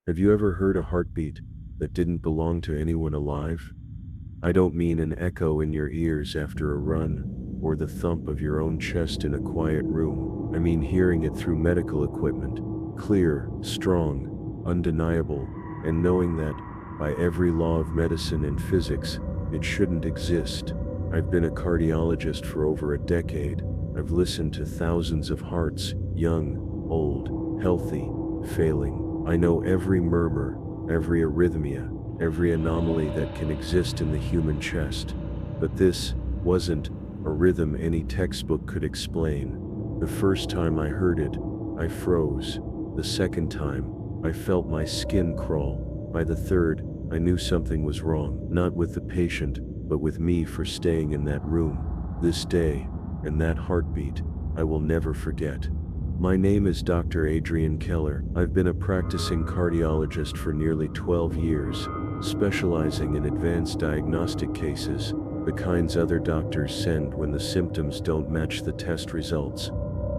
Have you ever heard a heartbeat that didn't belong to anyone alive? I don't mean an echo in your ears after a run, or the thump of your own chest in a quiet room. I mean hearing it through medical equipment, clear, strong, undeniable, and knowing that, by every law of medicine and physics, it shouldn't exist. I've been a cardiologist for over a decade. I've listened to thousands of hearts, young, old, healthy, failing. I know every murmur, every arrhythmia, every anomaly that can exist in the human chest. But this wasn't a rhythm any textbook could explain. The first time I heard it, I froze. The second time, I felt my skin crawl. By the third, I knew something was wrong, not with the patient, but with me for staying in that room. This day, and that heartbeat, I will never forget. My name is Dr. Adrian Keller. I've been a practicing cardiologist for nearly 12 years, specializing in advanced diagnostic cases, the kinds other doctors send when the symptoms don't match the test results.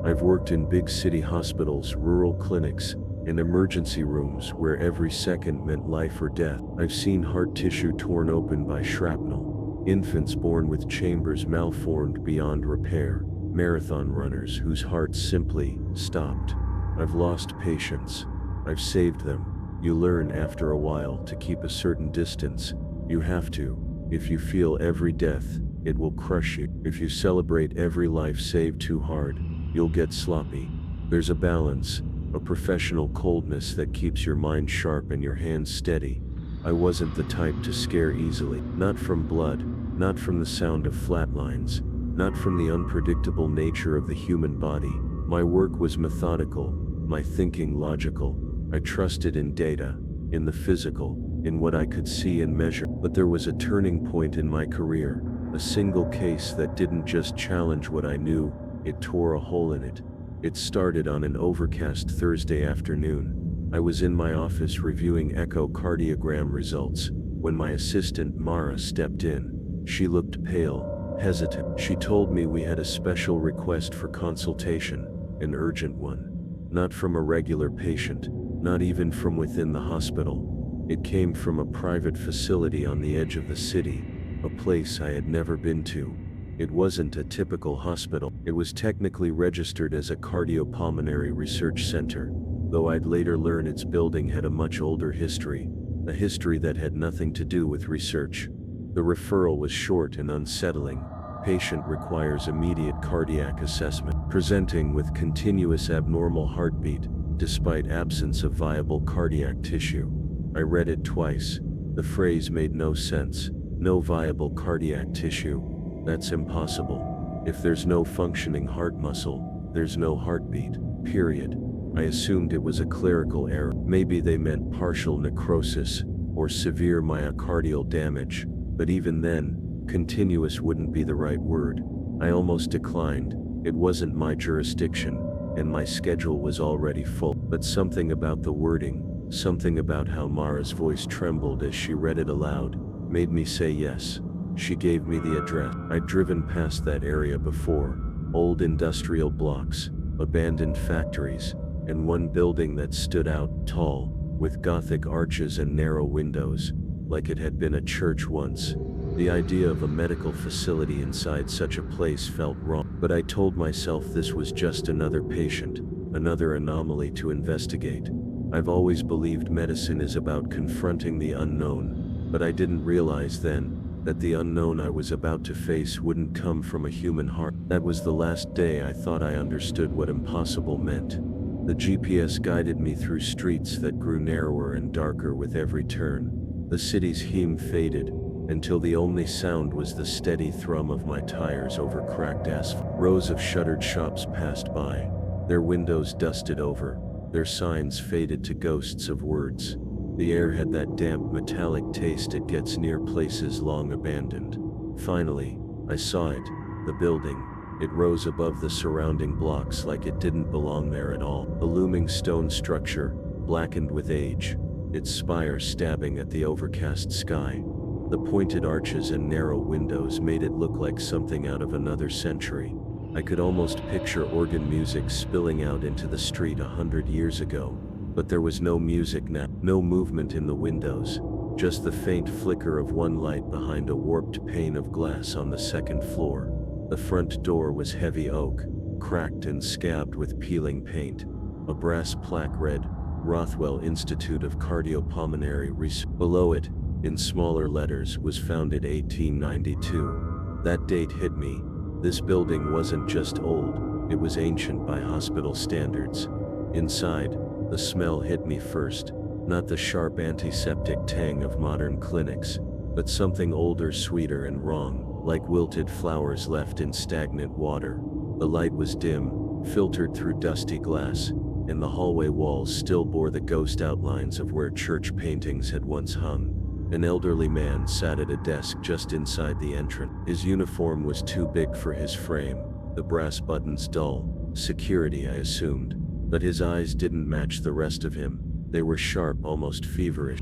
I've worked in big city hospitals, rural clinics, and emergency rooms where every second meant life or death. I've seen heart tissue torn open by shrapnel, infants born with chambers malformed beyond repair, marathon runners whose hearts simply stopped. I've lost patients. I've saved them. You learn after a while to keep a certain distance. You have to. If you feel every death, it will crush you. If you celebrate every life saved too hard, you'll get sloppy. There's a balance, a professional coldness that keeps your mind sharp and your hands steady. I wasn't the type to scare easily. Not from blood, not from the sound of flatlines, not from the unpredictable nature of the human body. My work was methodical, my thinking logical. I trusted in data, in the physical, in what I could see and measure. But there was a turning point in my career, a single case that didn't just challenge what I knew, it tore a hole in it. It started on an overcast Thursday afternoon. I was in my office reviewing echocardiogram results when my assistant Mara stepped in. She looked pale, hesitant. She told me we had a special request for consultation, an urgent one. Not from a regular patient, not even from within the hospital. It came from a private facility on the edge of the city, a place I had never been to. It wasn't a typical hospital. It was technically registered as a cardiopulmonary research center, though I'd later learn its building had a much older history, a history that had nothing to do with research. The referral was short and unsettling. Patient requires immediate cardiac assessment, presenting with continuous abnormal heartbeat, despite absence of viable cardiac tissue. I read it twice. The phrase made no sense. No viable cardiac tissue. That's impossible. If there's no functioning heart muscle, there's no heartbeat, period. I assumed it was a clerical error. Maybe they meant partial necrosis or severe myocardial damage, but even then, continuous wouldn't be the right word. I almost declined. It wasn't my jurisdiction, and my schedule was already full. But something about the wording, something about how Mara's voice trembled as she read it aloud, made me say yes. She gave me the address. I'd driven past that area before. Old industrial blocks, abandoned factories, and one building that stood out, tall, with Gothic arches and narrow windows, like it had been a church once. The idea of a medical facility inside such a place felt wrong, but I told myself this was just another patient, another anomaly to investigate. I've always believed medicine is about confronting the unknown, but I didn't realize then that the unknown I was about to face wouldn't come from a human heart. That was the last day I thought I understood what impossible meant. The GPS guided me through streets that grew narrower and darker with every turn. The city's hum faded, until the only sound was the steady thrum of my tires over cracked asphalt. Rows of shuttered shops passed by, their windows dusted over, their signs faded to ghosts of words. The air had that damp metallic taste it gets near places long abandoned. Finally, I saw it, the building. It rose above the surrounding blocks like it didn't belong there at all. A looming stone structure, blackened with age, its spire stabbing at the overcast sky. The pointed arches and narrow windows made it look like something out of another century. I could almost picture organ music spilling out into the street 100 years ago. But there was no music now, no movement in the windows, just the faint flicker of one light behind a warped pane of glass on the second floor. The front door was heavy oak, cracked and scabbed with peeling paint. A brass plaque read, Rothwell Institute of Cardiopulmonary Research. Below it, in smaller letters, was founded 1892. That date hit me. This building wasn't just old, it was ancient by hospital standards. Inside, the smell hit me first, not the sharp antiseptic tang of modern clinics, but something older, sweeter and wrong, like wilted flowers left in stagnant water. The light was dim, filtered through dusty glass, and the hallway walls still bore the ghost outlines of where church paintings had once hung. An elderly man sat at a desk just inside the entrance. His uniform was too big for his frame, the brass buttons dull. Security, I assumed. But his eyes didn't match the rest of him. They were sharp, almost feverish.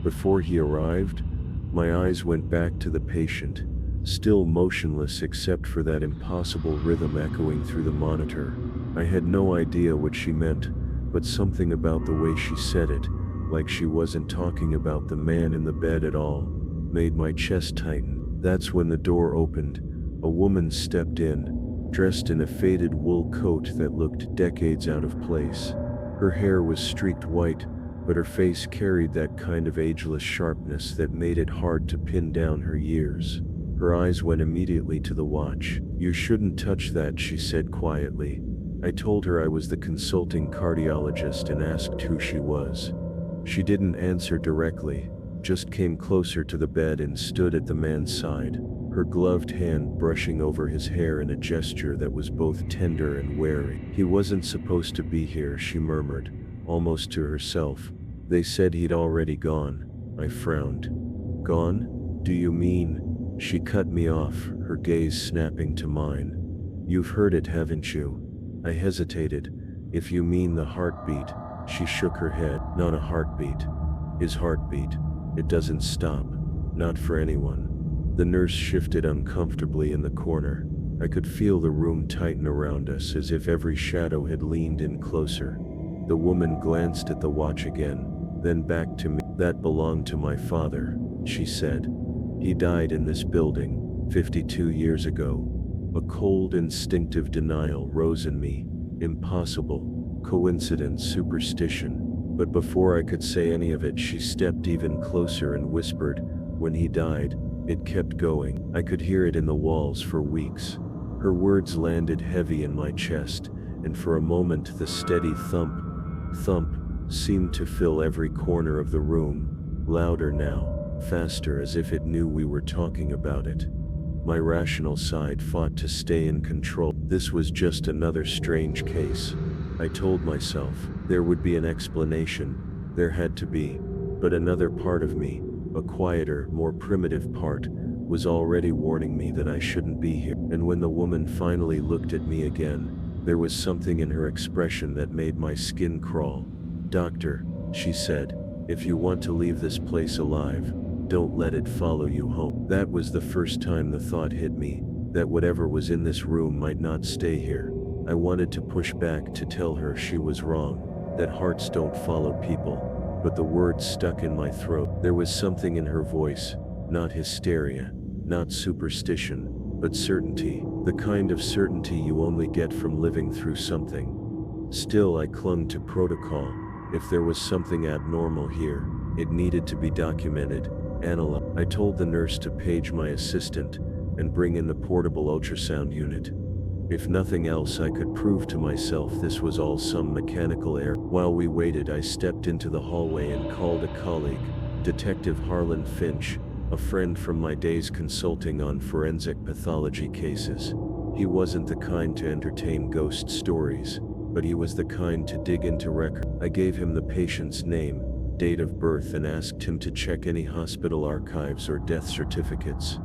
Before he arrived, my eyes went back to the patient, still motionless except for that impossible rhythm echoing through the monitor. I had no idea what she meant, but something about the way she said it, like she wasn't talking about the man in the bed at all, made my chest tighten. That's when the door opened. A woman stepped in, dressed in a faded wool coat that looked decades out of place. Her hair was streaked white, but her face carried that kind of ageless sharpness that made it hard to pin down her years. Her eyes went immediately to the watch. "You shouldn't touch that," she said quietly. I told her I was the consulting cardiologist and asked who she was. She didn't answer directly, just came closer to the bed and stood at the man's side, her gloved hand brushing over his hair in a gesture that was both tender and wary. "He wasn't supposed to be here," she murmured, almost to herself. "They said he'd already gone." I frowned. "Gone? Do you mean?" She cut me off, her gaze snapping to mine. "You've heard it, haven't you?" I hesitated. "If you mean the heartbeat." She shook her head. "Not a heartbeat. His heartbeat. It doesn't stop. Not for anyone." The nurse shifted uncomfortably in the corner. I could feel the room tighten around us as if every shadow had leaned in closer. The woman glanced at the watch again, then back to me. "That belonged to my father," she said. "He died in this building, 52 years ago." A cold, instinctive denial rose in me. Impossible. Coincidence, superstition. But before I could say any of it, she stepped even closer and whispered, "When he died, it kept going. I could hear it in the walls for weeks." Her words landed heavy in my chest, and for a moment the steady thump, thump, seemed to fill every corner of the room, louder now, faster, as if it knew we were talking about it. My rational side fought to stay in control. This was just another strange case. I told myself there would be an explanation. There had to be. But another part of me, a quieter, more primitive part, was already warning me that I shouldn't be here. And when the woman finally looked at me again, there was something in her expression that made my skin crawl. "Doctor," she said, "if you want to leave this place alive, don't let it follow you home." That was the first time the thought hit me, that whatever was in this room might not stay here. I wanted to push back, to tell her she was wrong, that hearts don't follow people, but the words stuck in my throat. There was something in her voice, not hysteria, not superstition, but certainty, the kind of certainty you only get from living through something. Still, I clung to protocol. If there was something abnormal here, it needed to be documented, analyzed. I told the nurse to page my assistant and bring in the portable ultrasound unit. If nothing else, I could prove to myself this was all some mechanical error. While we waited, I stepped into the hallway and called a colleague, Detective Harlan Finch, a friend from my days consulting on forensic pathology cases. He wasn't the kind to entertain ghost stories, but he was the kind to dig into records. I gave him the patient's name, date of birth, and asked him to check any hospital archives or death certificates.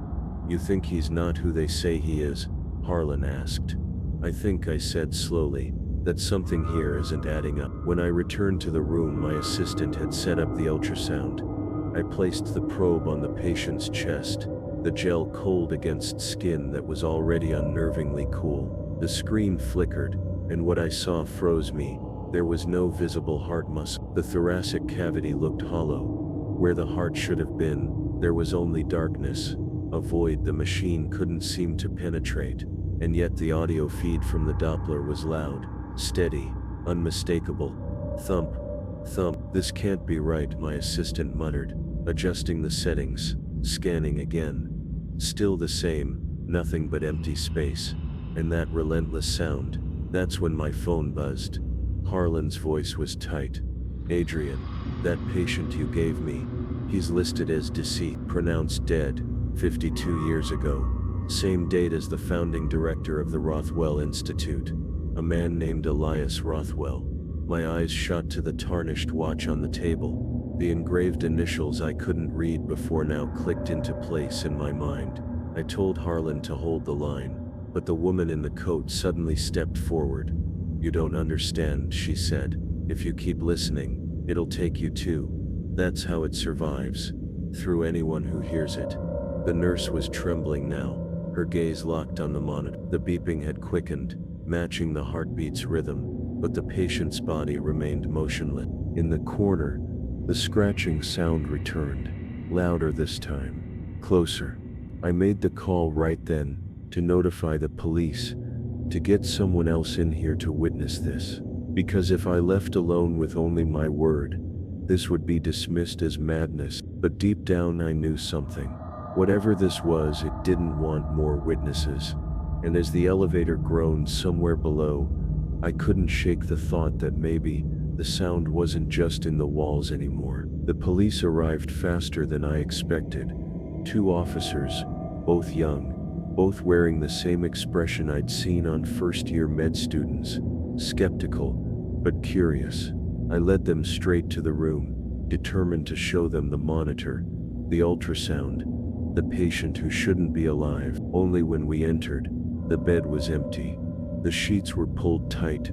"You think he's not who they say he is?" Harlan asked. "I think," I said slowly, "that something here isn't adding up." When I returned to the room, my assistant had set up the ultrasound. I placed the probe on the patient's chest, the gel cold against skin that was already unnervingly cool. The screen flickered, and what I saw froze me. There was no visible heart muscle. The thoracic cavity looked hollow. Where the heart should have been, there was only darkness, a void the machine couldn't seem to penetrate. And yet the audio feed from the Doppler was loud, steady, unmistakable. Thump, thump. This can't be right, my assistant muttered, adjusting the settings, scanning again. Still the same, nothing but empty space. And that relentless sound. That's when my phone buzzed. Harlan's voice was tight. Adrian, that patient you gave me, he's listed as deceased, pronounced dead, 52 years ago. Same date as the founding director of the Rothwell Institute, a man named Elias Rothwell. My eyes shot to the tarnished watch on the table. The engraved initials I couldn't read before now clicked into place in my mind. I told Harlan to hold the line, but the woman in the coat suddenly stepped forward. You don't understand, she said. If you keep listening, it'll take you too. That's how it survives. Through anyone who hears it. The nurse was trembling now, her gaze locked on the monitor. The beeping had quickened, matching the heartbeat's rhythm, but the patient's body remained motionless. In the corner, the scratching sound returned, louder this time, closer. I made the call right then, to notify the police, to get someone else in here to witness this. Because if I left alone with only my word, this would be dismissed as madness. But deep down I knew something. Whatever this was, it didn't want more witnesses. And as the elevator groaned somewhere below, I couldn't shake the thought that maybe the sound wasn't just in the walls anymore. The police arrived faster than I expected. 2 officers, both young, both wearing the same expression I'd seen on first-year med students, skeptical, but curious. I led them straight to the room, determined to show them the monitor, the ultrasound, the patient who shouldn't be alive. Only when we entered, the bed was empty. The sheets were pulled tight,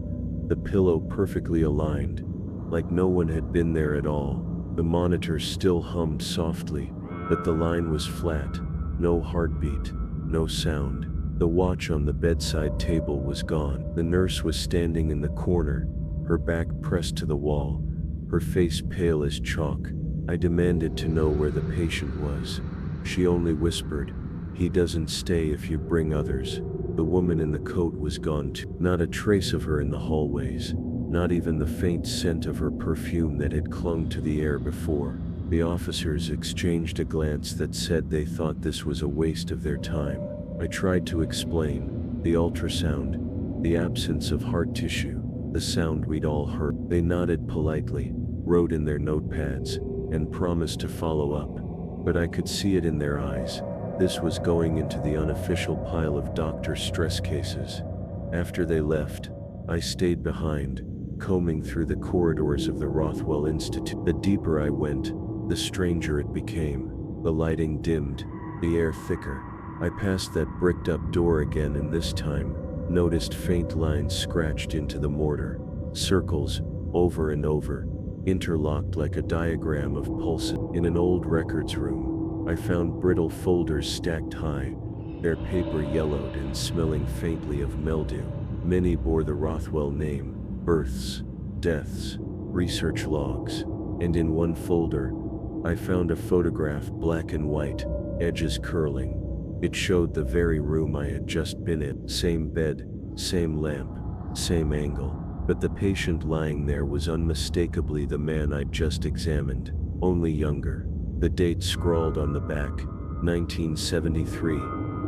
the pillow perfectly aligned, like no one had been there at all. The monitor still hummed softly, but the line was flat, no heartbeat, no sound. The watch on the bedside table was gone. The nurse was standing in the corner, her back pressed to the wall, her face pale as chalk. I demanded to know where the patient was. She only whispered, "He doesn't stay if you bring others." The woman in the coat was gone too. Not a trace of her in the hallways, not even the faint scent of her perfume that had clung to the air before. The officers exchanged a glance that said they thought this was a waste of their time. I tried to explain. The ultrasound, the absence of heart tissue, the sound we'd all heard. They nodded politely, wrote in their notepads, and promised to follow up. But I could see it in their eyes. This was going into the unofficial pile of doctor stress cases. After they left, I stayed behind, combing through the corridors of the Rothwell Institute. The deeper I went, the stranger it became. The lighting dimmed, the air thicker. I passed that bricked-up door again, and this time, noticed faint lines scratched into the mortar. Circles, over and over, interlocked like a diagram of pulses. In an old records room, I found brittle folders stacked high, their paper yellowed and smelling faintly of mildew. Many bore the Rothwell name, births, deaths, research logs, and in one folder, I found a photograph, black and white, edges curling. It showed the very room I had just been in. Same bed, same lamp, same angle. But the patient lying there was unmistakably the man I'd just examined, only younger. The date scrawled on the back, 1973.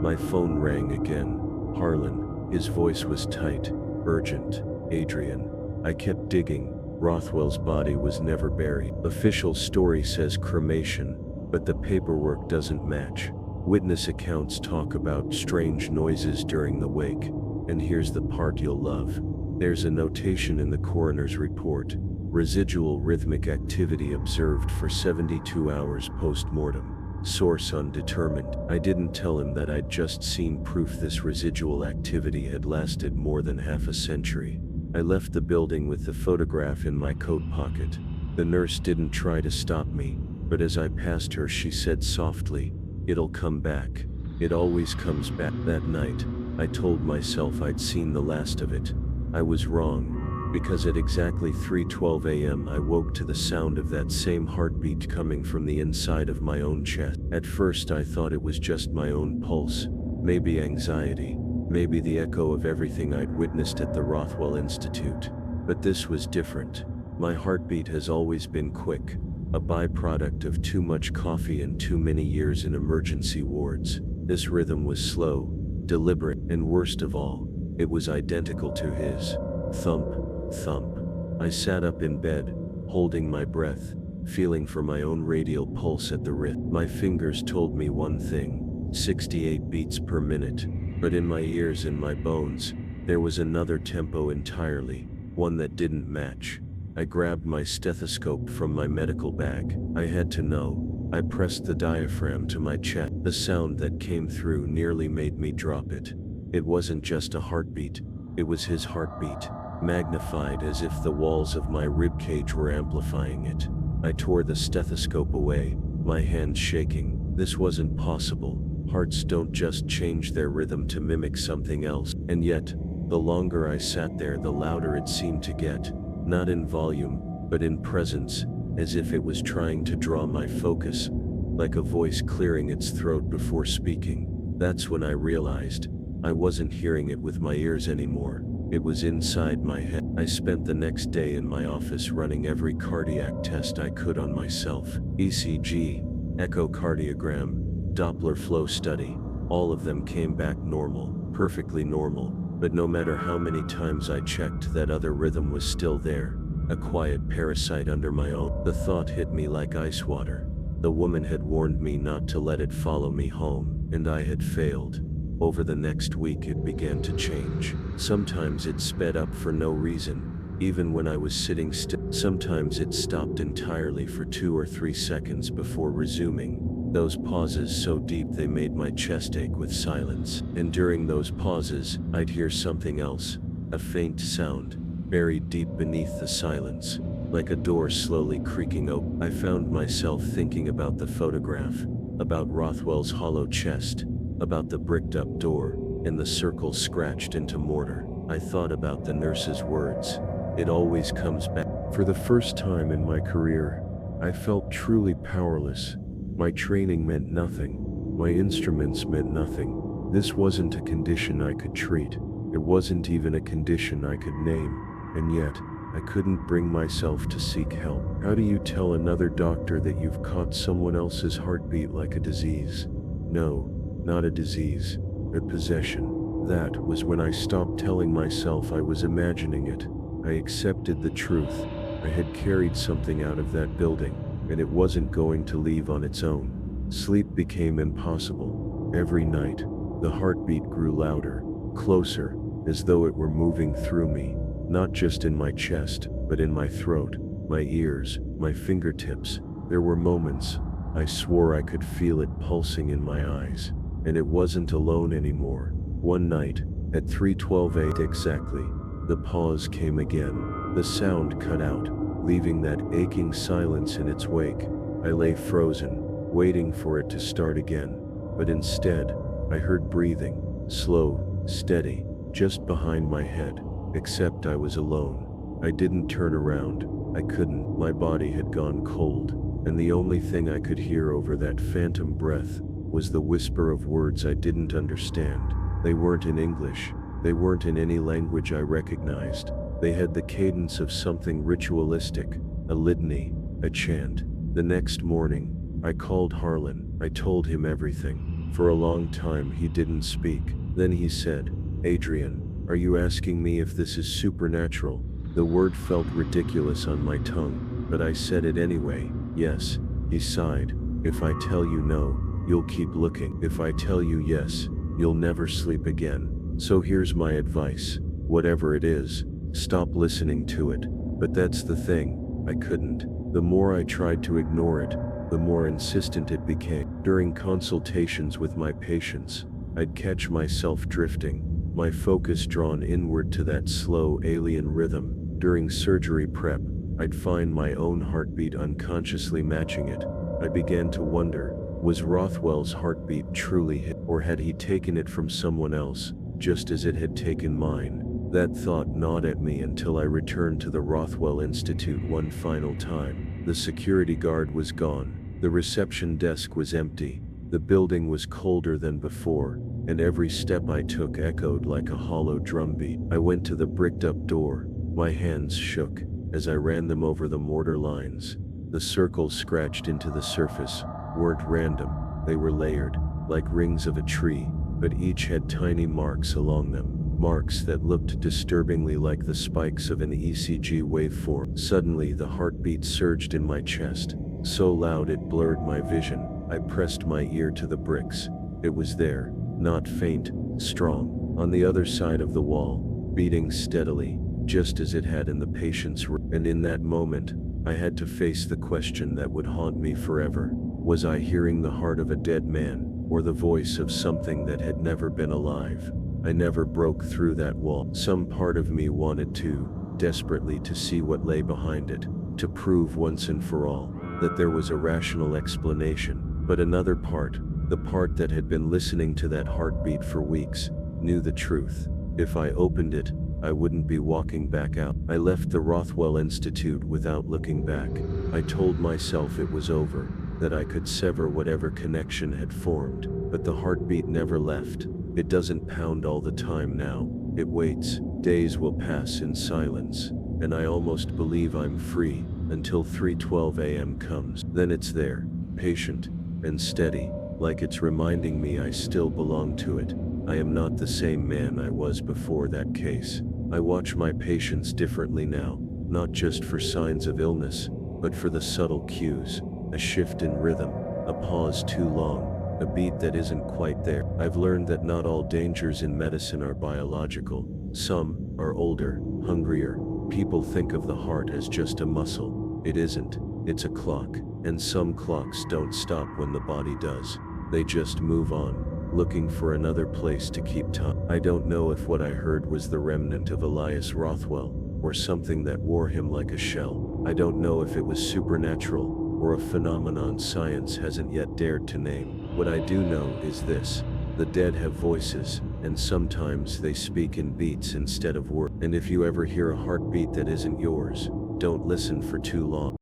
My phone rang again. Harlan. His voice was tight, urgent. Adrian. I kept digging. Rothwell's body was never buried. Official story says cremation, but the paperwork doesn't match. Witness accounts talk about strange noises during the wake. And here's the part you'll love. There's a notation in the coroner's report. Residual rhythmic activity observed for 72 hours post-mortem. Source undetermined. I didn't tell him that I'd just seen proof this residual activity had lasted more than half a century. I left the building with the photograph in my coat pocket. The nurse didn't try to stop me, but as I passed her she said softly, "It'll come back. It always comes back." That night, I told myself I'd seen the last of it. I was wrong. because at exactly 3:12 a.m. I woke to the sound of that same heartbeat coming from the inside of my own chest. At first I thought it was just my own pulse, maybe anxiety, maybe the echo of everything I'd witnessed at the Rothwell Institute. But this was different. My heartbeat has always been quick, a byproduct of too much coffee and too many years in emergency wards. This rhythm was slow, deliberate, and worst of all, it was identical to his. Thump, thump. I sat up in bed, holding my breath, feeling for my own radial pulse at the wrist. My fingers told me one thing, 68 beats per minute, but in my ears and my bones, there was another tempo entirely, one that didn't match. I grabbed my stethoscope from my medical bag. I had to know. I pressed the diaphragm to my chest. The sound that came through nearly made me drop it. It wasn't just a heartbeat, it was his heartbeat, magnified as if the walls of my ribcage were amplifying it. I tore the stethoscope away, my hands shaking. This wasn't possible. Hearts don't just change their rhythm to mimic something else. And yet, the longer I sat there, the louder it seemed to get. Not in volume, but in presence, as if it was trying to draw my focus, like a voice clearing its throat before speaking. That's when I realized I wasn't hearing it with my ears anymore. It was inside my head. I spent the next day in my office running every cardiac test I could on myself. ECG, echocardiogram, Doppler flow study, all of them came back normal, perfectly normal. But no matter how many times I checked, that other rhythm was still there, a quiet parasite under my own. The thought hit me like ice water. The woman had warned me not to let it follow me home, and I had failed. Over the next week it began to change. Sometimes it sped up for no reason, even when I was sitting still. Sometimes it stopped entirely for 2 or 3 seconds before resuming. Those pauses so deep they made my chest ache with silence. And during those pauses, I'd hear something else, a faint sound, buried deep beneath the silence, like a door slowly creaking open. I found myself thinking about the photograph, about Rothwell's hollow chest, about the bricked up door, and the circle scratched into mortar. I thought about the nurse's words. It always comes back. For the first time in my career, I felt truly powerless. My training meant nothing. My instruments meant nothing. This wasn't a condition I could treat. It wasn't even a condition I could name. And yet, I couldn't bring myself to seek help. How do you tell another doctor that you've caught someone else's heartbeat like a disease? No, not a disease, a possession. That was when I stopped telling myself I was imagining it. I accepted the truth. I had carried something out of that building, and it wasn't going to leave on its own. Sleep became impossible. Every night, the heartbeat grew louder, closer, as though it were moving through me, not just in my chest, but in my throat, my ears, my fingertips. There were moments I swore I could feel it pulsing in my eyes, and it wasn't alone anymore. One night, at 3:12 exactly, the pause came again. The sound cut out, leaving that aching silence in its wake. I lay frozen, waiting for it to start again. But instead, I heard breathing, slow, steady, just behind my head. Except I was alone. I didn't turn around. I couldn't. My body had gone cold, and the only thing I could hear over that phantom breath was the whisper of words I didn't understand. They weren't in English. They weren't in any language I recognized. They had the cadence of something ritualistic, a litany, a chant. The next morning, I called Harlan. I told him everything. For a long time he didn't speak. Then he said, "Adrian, are you asking me if this is supernatural?" The word felt ridiculous on my tongue, but I said it anyway. "Yes." He sighed. "If I tell you no, you'll keep looking. If I tell you yes, you'll never sleep again. So here's my advice. Whatever it is, stop listening to it." But that's the thing, I couldn't. The more I tried to ignore it, the more insistent it became. During consultations with my patients, I'd catch myself drifting, my focus drawn inward to that slow alien rhythm. During surgery prep, I'd find my own heartbeat unconsciously matching it. I began to wonder, was Rothwell's heartbeat truly his, or had he taken it from someone else, just as it had taken mine? That thought gnawed at me until I returned to the Rothwell Institute one final time. The security guard was gone. The reception desk was empty. The building was colder than before, and every step I took echoed like a hollow drumbeat. I went to the bricked-up door. My hands shook as I ran them over the mortar lines. The circles scratched into the surface weren't random. They were layered, like rings of a tree, but each had tiny marks along them. Marks that looked disturbingly like the spikes of an ECG waveform. Suddenly, the heartbeat surged in my chest, so loud it blurred my vision. I pressed my ear to the bricks. It was there, not faint, strong, on the other side of the wall, beating steadily, just as it had in the patient's room. And in that moment, I had to face the question that would haunt me forever. Was I hearing the heart of a dead man, or the voice of something that had never been alive? I never broke through that wall. Some part of me wanted to, desperately, to see what lay behind it, to prove once and for all that there was a rational explanation. But another part, the part that had been listening to that heartbeat for weeks, knew the truth. If I opened it, I wouldn't be walking back out. I left the Rothwell Institute without looking back. I told myself it was over, that I could sever whatever connection had formed, but the heartbeat never left. It doesn't pound all the time now. It waits. Days will pass in silence, and I almost believe I'm free, until 3:12 a.m. comes. Then it's there, patient and steady, like it's reminding me I still belong to it. I am not the same man I was before that case. I watch my patients differently now, not just for signs of illness, but for the subtle cues, a shift in rhythm, a pause too long, a beat that isn't quite there. I've learned that not all dangers in medicine are biological. Some are older, hungrier. People think of the heart as just a muscle. It isn't. It's a clock, and some clocks don't stop when the body does. They just move on, looking for another place to keep time. I don't know if what I heard was the remnant of Elias Rothwell, or something that wore him like a shell. I don't know if it was supernatural, or a phenomenon science hasn't yet dared to name. What I do know is this: the dead have voices, and sometimes they speak in beats instead of words. And if you ever hear a heartbeat that isn't yours, don't listen for too long.